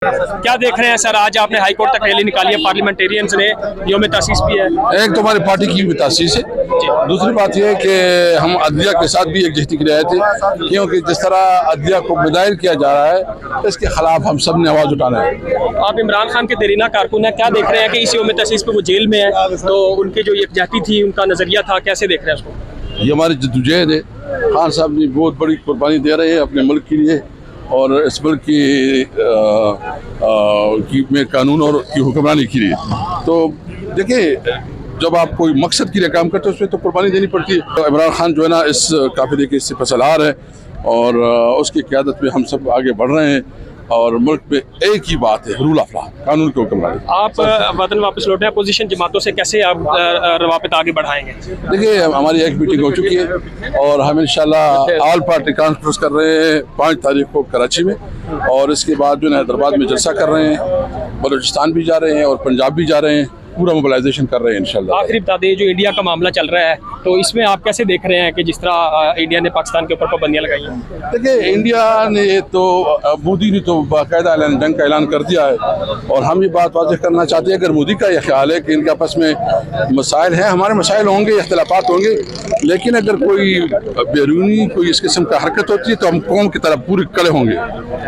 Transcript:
کیا دیکھ رہے ہیں سر؟ آج آپ نے ہائی کورٹ تک ریلی نکالی ہے، پارلیمنٹیرینز نے یوم تاسیس بھی ہے۔ ایک تو ہماری پارٹی کی بھی تاسیس ہے، دوسری بات یہ ہے کہ ہم عدلیہ کے ساتھ بھی یکجہتی کی رائے تھے، کیونکہ جس طرح عدلیہ کو بدائل کیا جا رہا ہے اس کے خلاف ہم سب نے آواز اٹھانا ہے۔ آپ عمران خان کے دیرینہ کارکن ہیں، کیا دیکھ رہے ہیں کہ اس یوم تاسیس پہ وہ جیل میں ہے، تو ان کی جو یکجہتی تھی، ان کا نظریہ تھا، کیسے دیکھ رہے ہیں اس کو؟ یہ ہماری جدوجہد ہے، خان صاحب نے بہت بڑی قربانی دے رہے ہیں اپنے ملک کے لیے، اور اس ملک کی میں قانون اور کی حکمرانی کے لیے۔ تو دیکھیں، جب آپ کوئی مقصد کے لیے کام کرتے ہیں اس میں تو قربانی دینی پڑتی ہے۔ عمران خان جو ہے نا اس قافلے کے سپہ سالار ہے، اور اس کی قیادت میں ہم سب آگے بڑھ رہے ہیں، اور ملک میں ایک ہی بات ہے، رول آف لا، قانون کی حکمرانی۔ آپ وطن واپس لوٹے ہیں، اپوزیشن جماعتوں سے کیسے آپ روابط آگے بڑھائیں گے؟ دیکھیے، ہماری ایک میٹنگ ہو چکی ہے اور ہم انشاءاللہ آل پارٹی کانفرنس کر رہے ہیں 5 تاریخ کو کراچی میں، اور اس کے بعد جو ہے حیدرآباد میں جلسہ کر رہے ہیں، بلوچستان بھی جا رہے ہیں اور پنجاب بھی جا رہے ہیں، پورا موبلائزیشن کر رہے ہیں انشاءاللہ۔ آخری بتا دیں، جو انڈیا کا معاملہ چل رہا ہے تو اس میں آپ کیسے دیکھ رہے ہیں کہ جس طرح انڈیا نے پاکستان کے اوپر پابندیاں لگائی ہیں؟ دیکھیں، انڈیا نے تو مودی نے تو باقاعدہ جنگ کا اعلان کر دیا ہے، اور ہم یہ بات واضح کرنا چاہتے ہیں، اگر مودی کا یہ خیال ہے کہ ان کے آپس میں مسائل ہیں، ہمارے مسائل ہوں گے، اختلافات ہوں گے، لیکن اگر کوئی بیرونی کوئی اس قسم کا حرکت ہوتی ہے تو ہم قوم کی طرف پورے کڑے ہوں گے۔